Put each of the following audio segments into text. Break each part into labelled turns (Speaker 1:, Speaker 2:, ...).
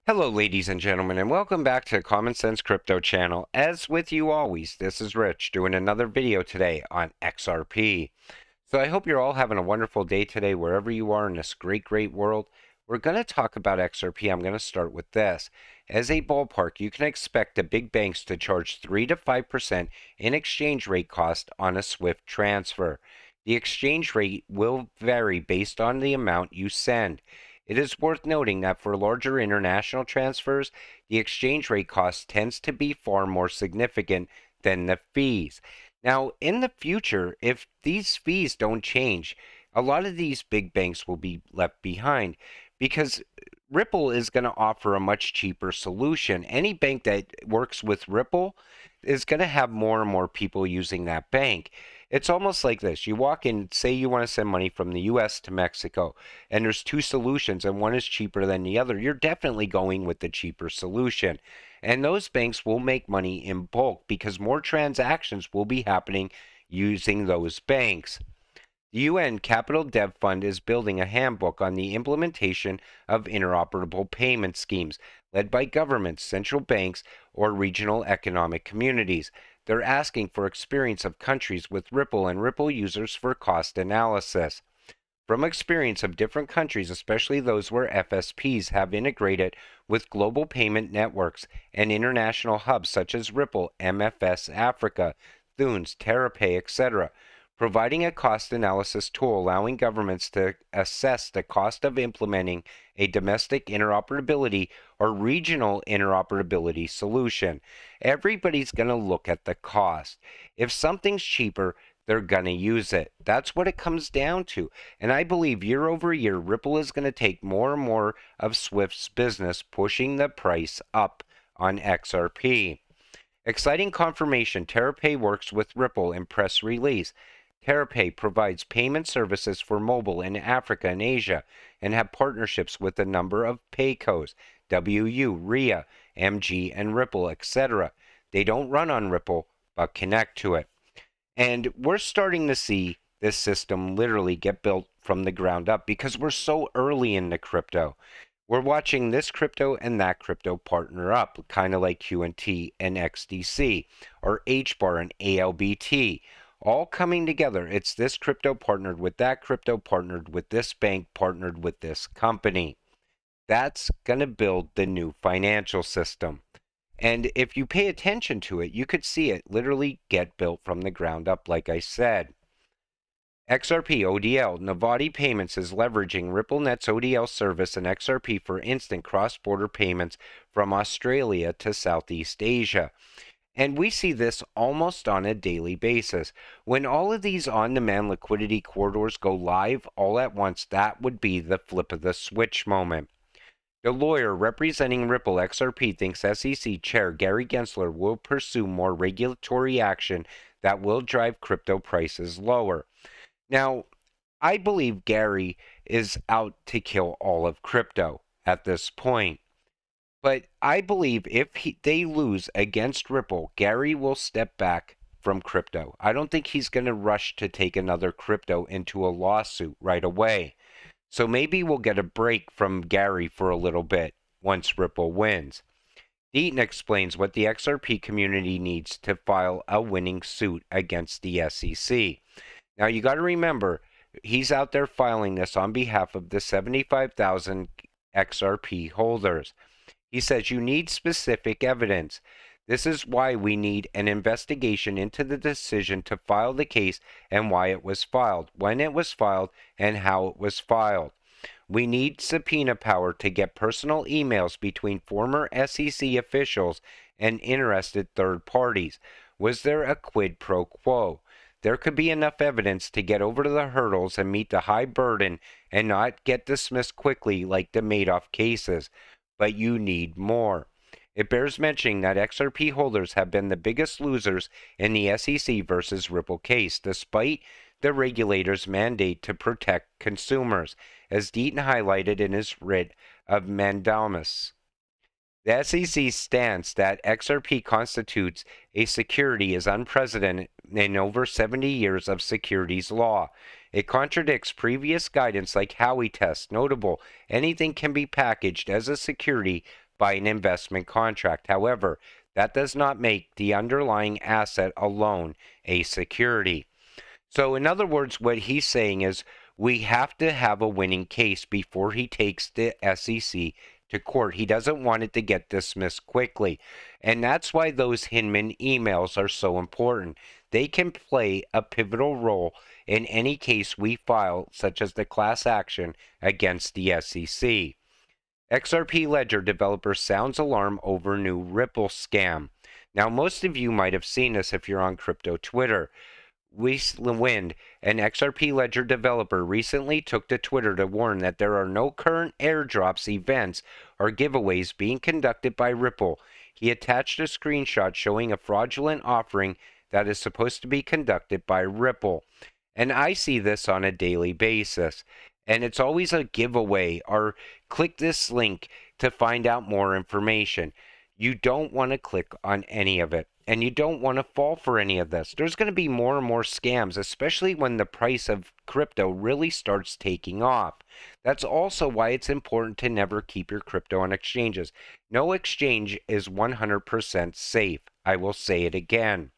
Speaker 1: Hello, ladies and gentlemen, and welcome back to Common Sense Crypto channel. As with you always, this is Rich doing another video today on XRP. So I hope you're all having a wonderful day today, wherever you are in this great world. We're going to talk about XRP. I'm going to start with this. As a ballpark, you can expect the big banks to charge 3 to 5% in exchange rate cost on a SWIFT transfer. The exchange rate will vary based on the amount you send. It is worth noting that for larger international transfers, the exchange rate cost tends to be far more significant than the fees. Now, in the future, if these fees don't change, a lot of these big banks will be left behind because Ripple is going to offer a much cheaper solution. Any bank that works with Ripple is going to have more and more people using that bank. It's almost like this. You walk in, say you want to send money from the US to Mexico, and there's two solutions, and one is cheaper than the other. You're definitely going with the cheaper solution. And those banks will make money in bulk because more transactions will be happening using those banks. The UN Capital Dev Fund is building a handbook on the implementation of interoperable payment schemes led by governments, central banks, or regional economic communities. They're asking for experience of countries with Ripple and Ripple users for cost analysis. From experience of different countries, especially those where FSPs have integrated with global payment networks and international hubs such as Ripple, MFS Africa, Thunes, TerraPay, etc., providing a cost analysis tool allowing governments to assess the cost of implementing a domestic interoperability or regional interoperability solution. Everybody's going to look at the cost. If something's cheaper, they're going to use it. That's what it comes down to. And I believe year over year, Ripple is going to take more and more of Swift's business, pushing the price up on XRP. Exciting confirmation, TerraPay works with Ripple in press release. TerraPay provides payment services for mobile in Africa and Asia and have partnerships with a number of paycos, WU, RIA, MG, and Ripple, etc. They don't run on Ripple, but connect to it. And we're starting to see this system literally get built from the ground up because we're so early in the crypto. We're watching this crypto and that crypto partner up, kind of like QNT and XDC, or HBAR and ALBT. All coming together. It's this crypto partnered with that crypto partnered with this bank partnered with this company. That's going to build the new financial system. And if you pay attention to it, you could see it literally get built from the ground up, like I said. XRP ODL, Navati Payments is leveraging RippleNet's ODL service and XRP for instant cross-border payments from Australia to Southeast Asia. And we see this almost on a daily basis. When all of these on-demand liquidity corridors go live all at once, that would be the flip of the switch moment. The lawyer representing Ripple XRP thinks SEC Chair Gary Gensler will pursue more regulatory action that will drive crypto prices lower. Now, I believe Gary is out to kill all of crypto at this point. But I believe if they lose against Ripple, Gary will step back from crypto. I don't think he's going to rush to take another crypto into a lawsuit right away. So maybe we'll get a break from Gary for a little bit once Ripple wins. Deaton explains what the XRP community needs to file a winning suit against the SEC. Now you got to remember, he's out there filing this on behalf of the 75,000 XRP holders. He says you need specific evidence. This is why we need an investigation into the decision to file the case and why it was filed, when it was filed, and how it was filed. We need subpoena power to get personal emails between former SEC officials and interested third parties. Was there a quid pro quo? There could be enough evidence to get over the hurdles and meet the high burden and not get dismissed quickly like the Madoff cases. But you need more. It bears mentioning that XRP holders have been the biggest losers in the SEC versus Ripple case, despite the regulator's mandate to protect consumers, as Deaton highlighted in his writ of mandamus. The SEC's stance that XRP constitutes a security is unprecedented in over 70 years of securities law. It contradicts previous guidance like Howey test. Notable, anything can be packaged as a security by an investment contract. However, that does not make the underlying asset alone a security. So in other words, what he's saying is we have to have a winning case before he takes the SEC to court. He doesn't want it to get dismissed quickly. And that's why those Hinman emails are so important. They can play a pivotal role in any case we file, such as the class action against the SEC. XRP Ledger developer sounds alarm over new Ripple scam. Now, most of you might have seen this if you're on crypto Twitter. Wind, an XRP Ledger developer, recently took to Twitter to warn that there are no current airdrops, events, or giveaways being conducted by Ripple. He attached a screenshot showing a fraudulent offering that is supposed to be conducted by Ripple. And I see this on a daily basis. And it's always a giveaway or click this link to find out more information. You don't want to click on any of it. And you don't want to fall for any of this. There's going to be more and more scams, especially when the price of crypto really starts taking off. That's also why it's important to never keep your crypto on exchanges. No exchange is 100% safe. I will say it again.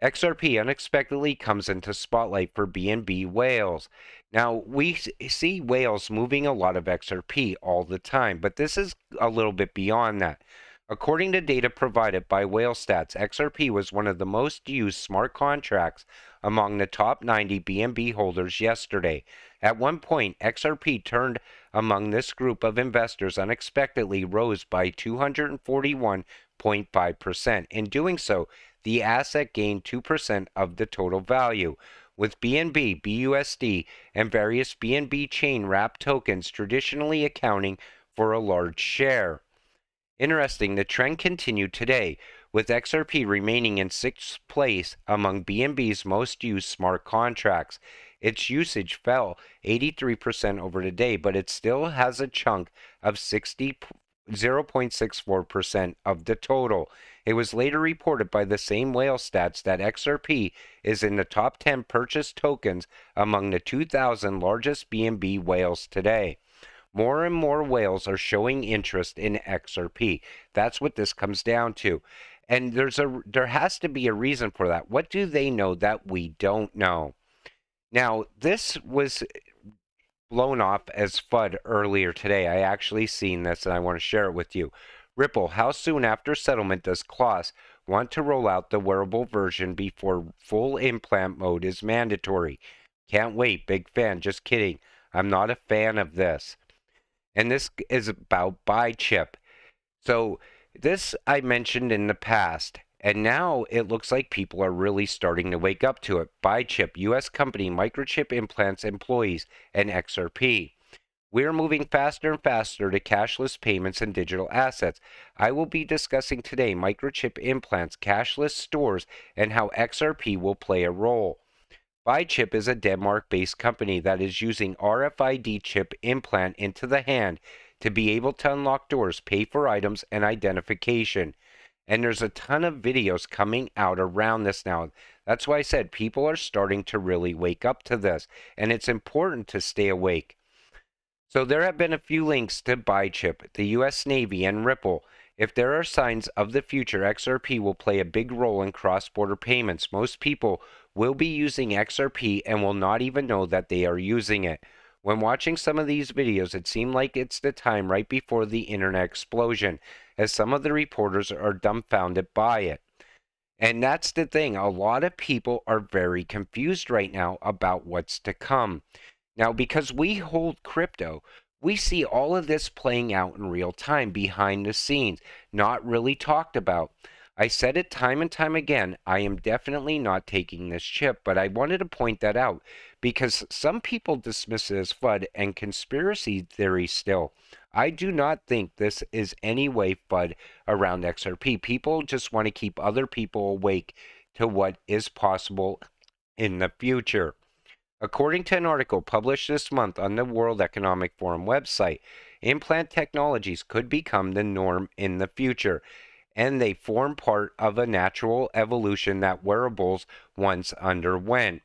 Speaker 1: XRP unexpectedly comes into spotlight for BNB whales. Now, we see whales moving a lot of XRP all the time, but this is a little bit beyond that. According to data provided by Whale Stats, XRP was one of the most used smart contracts among the top 90 BNB holders yesterday. At one point, XRP turned among this group of investors unexpectedly rose by 241.5%. In doing so, the asset gained 2% of the total value, with BNB, BUSD, and various BNB chain wrap tokens traditionally accounting for a large share. Interesting, the trend continued today, with XRP remaining in 6th place among BNB's most used smart contracts. Its usage fell 83% over the day, but it still has a chunk of 0.64% of the total. It was later reported by the same Whale Stats that XRP is in the top 10 purchased tokens among the 2,000 largest BNB whales today. More and more whales are showing interest in XRP. That's what this comes down to. And there has to be a reason for that. What do they know that we don't know? Now, this was blown off as FUD earlier today. I actually seen this and I want to share it with you. Ripple, how soon after settlement does Klaus want to roll out the wearable version before full implant mode is mandatory? Can't wait. Big fan. Just kidding. I'm not a fan of this. And this is about Microchip. So this I mentioned in the past, and now it looks like people are really starting to wake up to it. Microchip, U.S. company, Microchip implants employees, and XRP. We are moving faster and faster to cashless payments and digital assets. I will be discussing today Microchip implants, cashless stores, and how XRP will play a role. Microchip is a Denmark-based company that is using RFID chip implant into the hand to be able to unlock doors, pay for items, and identification. And there's a ton of videos coming out around this now. That's why I said people are starting to really wake up to this, and it's important to stay awake. So there have been a few links to Microchip, the U.S. Navy, and Ripple. If there are signs of the future, XRP will play a big role in cross-border payments. Most people will be using XRP and will not even know that they are using it. When watching some of these videos, it seemed like it's the time right before the internet explosion, as some of the reporters are dumbfounded by it. And that's the thing. A lot of people are very confused right now about what's to come. Now, because we hold crypto, we see all of this playing out in real time behind the scenes, not really talked about. I said it time and time again, I am definitely not taking this chip, but I wanted to point that out because some people dismiss it as FUD and conspiracy theory still. I do not think this is any way FUD around XRP. People just want to keep other people awake to what is possible in the future. According to an article published this month on the World Economic Forum website, implant technologies could become the norm in the future, and they form part of a natural evolution that wearables once underwent.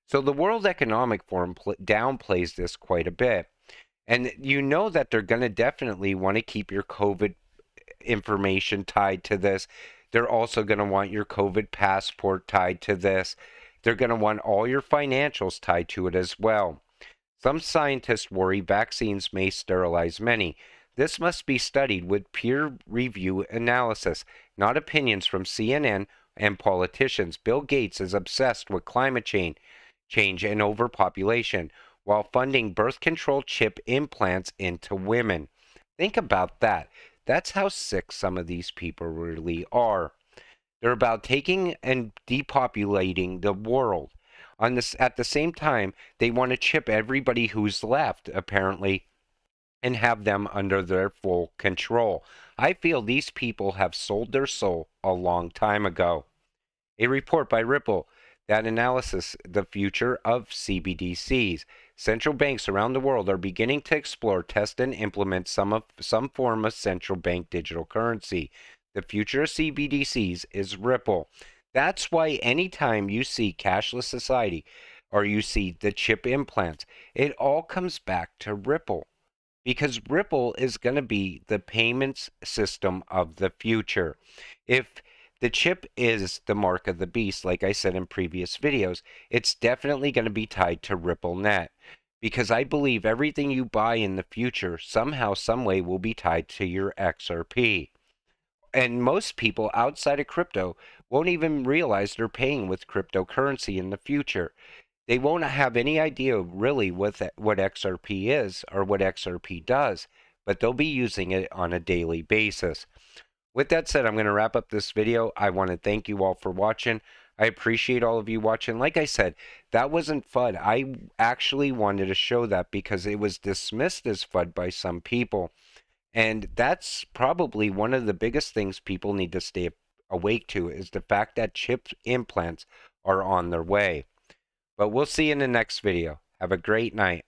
Speaker 1: So the World Economic Forum downplays this quite a bit. And you know that they're going to definitely want to keep your COVID information tied to this. They're also going to want your COVID passport tied to this. They're going to want all your financials tied to it as well. Some scientists worry vaccines may sterilize many. This must be studied with peer review analysis, not opinions from CNN and politicians. Bill Gates is obsessed with climate change and overpopulation, while funding birth control chip implants into women. Think about that. That's how sick some of these people really are. They're about taking and depopulating the world. At the same time, they want to chip everybody who's left, apparently, and have them under their full control. I feel these people have sold their soul a long time ago. A report by Ripple that analyzes the future of CBDCs. Central banks around the world are beginning to explore, test, and implement some form of central bank digital currency. The future of CBDCs is Ripple. That's why anytime you see cashless society or you see the chip implants, it all comes back to Ripple. Because Ripple is going to be the payments system of the future. If the chip is the mark of the beast, like I said in previous videos, it's definitely going to be tied to RippleNet. Because I believe everything you buy in the future somehow, some way will be tied to your XRP. And most people outside of crypto won't even realize they're paying with cryptocurrency in the future. They won't have any idea really what XRP is or what XRP does, but they'll be using it on a daily basis. With that said, I'm going to wrap up this video. I want to thank you all for watching. I appreciate all of you watching. Like I said, that wasn't FUD. I actually wanted to show that because it was dismissed as FUD by some people. And that's probably one of the biggest things people need to stay awake to, is the fact that chip implants are on their way. But we'll see you in the next video. Have a great night.